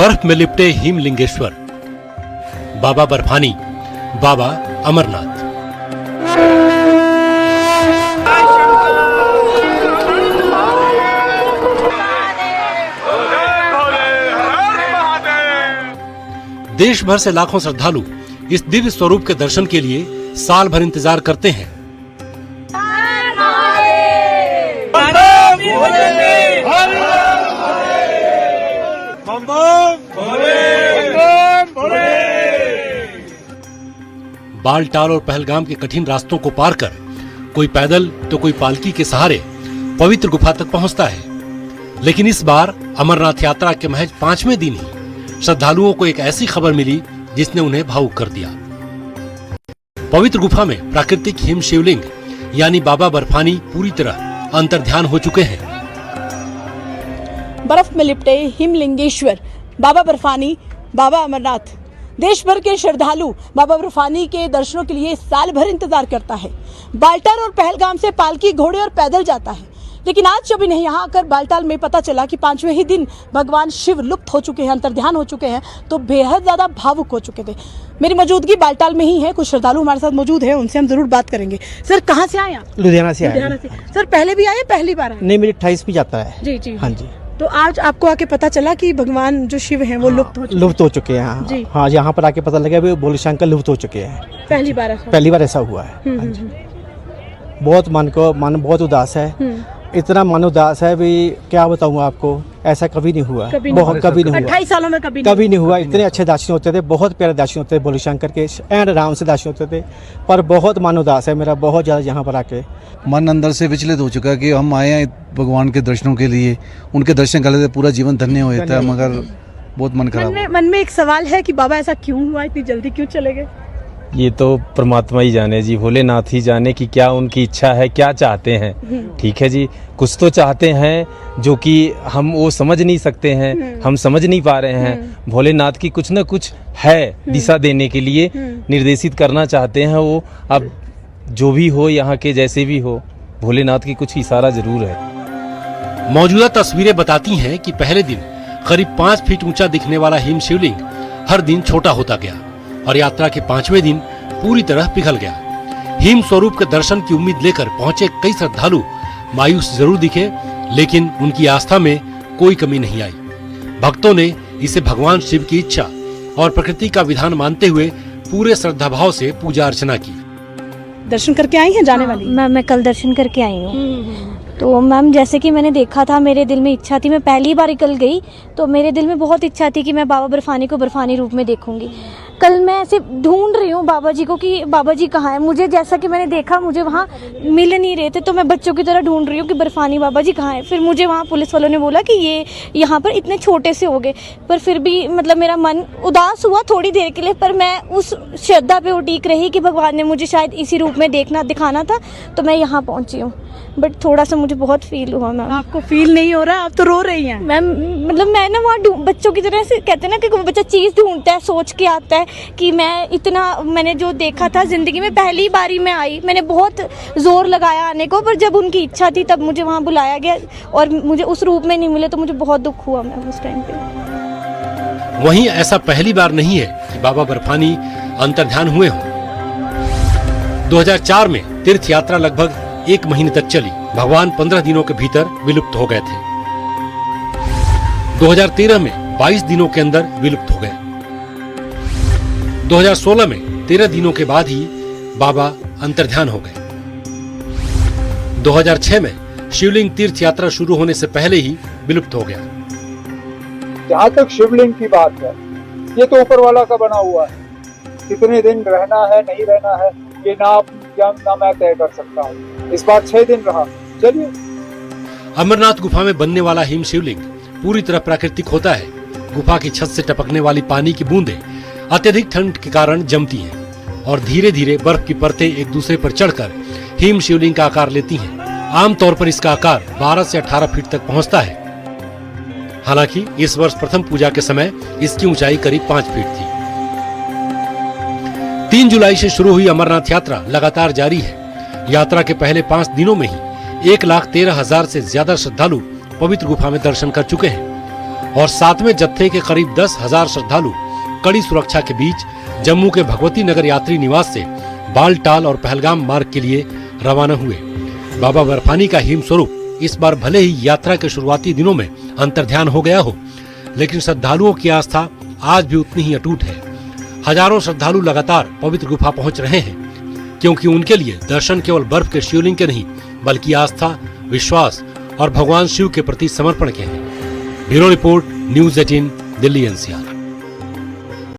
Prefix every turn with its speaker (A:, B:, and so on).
A: बर्फ में लिपटे हिमलिंगेश्वर, बाबा बर्फानी, बाबा अमरनाथ। देश भर से लाखों श्रद्धालु इस दिव्य स्वरूप के दर्शन के लिए साल भर इंतजार करते हैं। बालटाल और पहलगाम के कठिन रास्तों को पार कर कोई पैदल तो कोई पालकी के सहारे पवित्र गुफा तक पहुंचता है। लेकिन इस बार अमरनाथ यात्रा के महज 5वें दिन ही श्रद्धालुओं को एक ऐसी खबर मिली जिसने उन्हें भावुक कर दिया। पवित्र गुफा में प्राकृतिक हिम शिवलिंग यानी बाबा बर्फानी पूरी तरह अंतर्ध्यान हो चुके हैं।
B: बर्फ में लिपटे हिमलिंगेश्वर बाबा बर्फानी, बाबा अमरनाथ। देश भर के श्रद्धालु बाबा बर्फानी के दर्शनों के लिए साल भर इंतजार करता है। बालटाल और पहलगाम से पालकी, घोड़े और पैदल जाता है। लेकिन आज जब इन्हें यहाँ आकर बालटाल में पता चला कि 5वें ही दिन भगवान शिव लुप्त हो चुके हैं, अंतर्ध्यान हो चुके हैं, तो बेहद ज्यादा भावुक हो चुके थे। मेरी मौजूदगी बालटाल में ही है, कुछ श्रद्धालु हमारे साथ मौजूद हैं, उनसे हम जरूर बात करेंगे। सर, कहाँ से आए आप?
C: लुधियाना से आए।
B: सर, पहले भी आए, पहली बार आए?
C: नहीं, मेरी 28 भी जाता है।
B: जी जी।
C: हाँ जी।
B: तो आज आपको आके पता चला कि भगवान जो शिव हैं वो लुप्त हो चुके हैं।
C: हाँ, यहाँ पर आके पता लगा भोले शंकर लुप्त हो चुके हैं।
B: पहली बार ऐसा
C: हुआ है। बहुत मन बहुत उदास है। इतना मन उदास है भी क्या बताऊँ आपको, ऐसा कभी नहीं हुआ। कभी नहीं हुआ।
B: 28 सालों में कभी
C: नहीं हुआ। इतने अच्छे दर्शन होते थे, बहुत प्यारे दर्शन होते थे भोले शंकर के, एंड आराम से दर्शन होते थे। पर बहुत मन उदास है मेरा, बहुत ज़्यादा यहाँ पर आके
D: मन अंदर से विचलित हो चुका है कि हम आए हैं भगवान के दर्शनों के लिए, उनके दर्शन कर लेते पूरा जीवन धन्य हो जाता है, मगर बहुत मन खराब।
B: मन में एक सवाल है कि बाबा ऐसा क्यों हुआ, इतनी जल्दी क्यों चले गए?
E: ये तो परमात्मा ही जाने जी, भोलेनाथ ही जाने कि क्या उनकी इच्छा है, क्या चाहते हैं। ठीक है जी, कुछ तो चाहते हैं जो कि हम वो समझ नहीं सकते हैं, हम समझ नहीं पा रहे हैं। भोलेनाथ की कुछ न कुछ है दिशा देने के लिए, निर्देशित करना चाहते हैं वो। अब जो भी हो, यहाँ के जैसे भी हो, भोलेनाथ की कुछ इशारा जरूर है।
A: मौजूदा तस्वीरें बताती हैं कि पहले दिन करीब 5 फीट ऊंचा दिखने वाला हिम शिवलिंग हर दिन छोटा होता गया और यात्रा के 5वें दिन पूरी तरह पिघल गया। हिम स्वरूप के दर्शन की उम्मीद लेकर पहुंचे कई श्रद्धालु मायूस जरूर दिखे, लेकिन उनकी आस्था में कोई कमी नहीं आई। भक्तों ने इसे भगवान शिव की इच्छा और प्रकृति का विधान मानते हुए पूरे श्रद्धा भाव से पूजा अर्चना की।
B: दर्शन करके आई हैं जाने वाली?
F: मैं कल दर्शन करके आई हूँ। तो मैम, जैसे कि मैंने देखा था, मेरे दिल में इच्छा थी, मैं पहली बार कल गई तो मेरे दिल में बहुत इच्छा थी कि मैं बाबा बर्फानी को बर्फानी रूप में देखूंगी। कल मैं ऐसे ढूंढ रही हूँ बाबा जी को कि बाबा जी कहाँ है। मुझे जैसा कि मैंने देखा, मुझे वहाँ मिल नहीं रहे थे, तो मैं बच्चों की तरह ढूंढ रही हूँ कि बर्फानी बाबा जी कहाँ है। फिर मुझे वहाँ पुलिस वालों ने बोला कि ये यहाँ पर इतने छोटे से हो गए। पर फिर भी मतलब मेरा मन उदास हुआ थोड़ी देर के लिए, पर मैं उस श्रद्धा पे उटीक रही कि भगवान ने मुझे शायद इसी रूप में दिखाना था, तो मैं यहाँ पहुँची हूँ। बट थोड़ा सा मुझे बहुत फील हुआ मैम।
B: आपको फील नहीं हो रहा? आप तो रो रही हैं
F: मैम। मतलब मैं ना वहाँ बच्चों की तरह से कहते हैं ना कि बच्चा चीज़ ढूंढता है, सोच के आता है कि मैंने जो देखा था जिंदगी में पहली बारी में आई, मैंने बहुत जोर लगाया आने को, पर जब उनकी इच्छा थी तब मुझे वहाँ बुलाया गया और मुझे उस रूप में नहीं मिले, तो मुझे बहुत दुख हुआ मैम उस टाइम पे।
A: वहीं ऐसा पहली बार नहीं है कि बाबा बर्फानी अंतर्ध्यान हुए हों। 2004 में तीर्थ यात्रा लगभग 1 महीने तक चली। भगवान 15 दिनों के भीतर विलुप्त हो गए थे। 2013 में 22 दिनों के अंदर विलुप्त हो गए। 2016 में 13 दिनों के बाद ही बाबा अंतर्ध्यान हो गए। 2006 में शिवलिंग तीर्थ यात्रा शुरू होने से पहले ही विलुप्त हो गया।
G: जहाँ तक शिवलिंग की बात है, ये तो ऊपर वाला का बना हुआ है। कितने दिन रहना है, नहीं रहना है, ये ना मैं तय कर सकता हूँ। इस बार 6 दिन रहा। चलिए।
A: अमरनाथ गुफा में बनने वाला हिम शिवलिंग पूरी तरह प्राकृतिक होता है। गुफा की छत से टपकने वाली पानी की बूंदें अत्यधिक ठंड के कारण जमती हैं और धीरे धीरे बर्फ की परतें एक दूसरे पर चढ़कर हिम शिवलिंग का आकार लेती हैं। आमतौर पर इसका आकार 12 से 18 फीट तक पहुंचता है। हालांकि इस वर्ष प्रथम पूजा के समय इसकी ऊंचाई करीब 5 फीट थी। 3 जुलाई से शुरू हुई अमरनाथ यात्रा लगातार जारी है। यात्रा के पहले 5 दिनों में ही 1,13,000 से ज्यादा श्रद्धालु पवित्र गुफा में दर्शन कर चुके हैं। और 7वें जत्थे के करीब 10,000 श्रद्धालु कड़ी सुरक्षा के बीच जम्मू के भगवती नगर यात्री निवास से बालटाल और पहलगाम मार्ग के लिए रवाना हुए। बाबा बर्फानी का हिम स्वरूप इस बार भले ही यात्रा के शुरुआती दिनों में अंतर्ध्यान हो गया हो, लेकिन श्रद्धालुओं की आस्था आज भी उतनी ही अटूट है। हजारों श्रद्धालु लगातार पवित्र गुफा पहुंच रहे हैं, क्योंकि उनके लिए दर्शन केवल बर्फ के शिवलिंग के नहीं, बल्कि आस्था, विश्वास और भगवान शिव के प्रति समर्पण के हैं। Bureau report, news 18, Delhi NCR।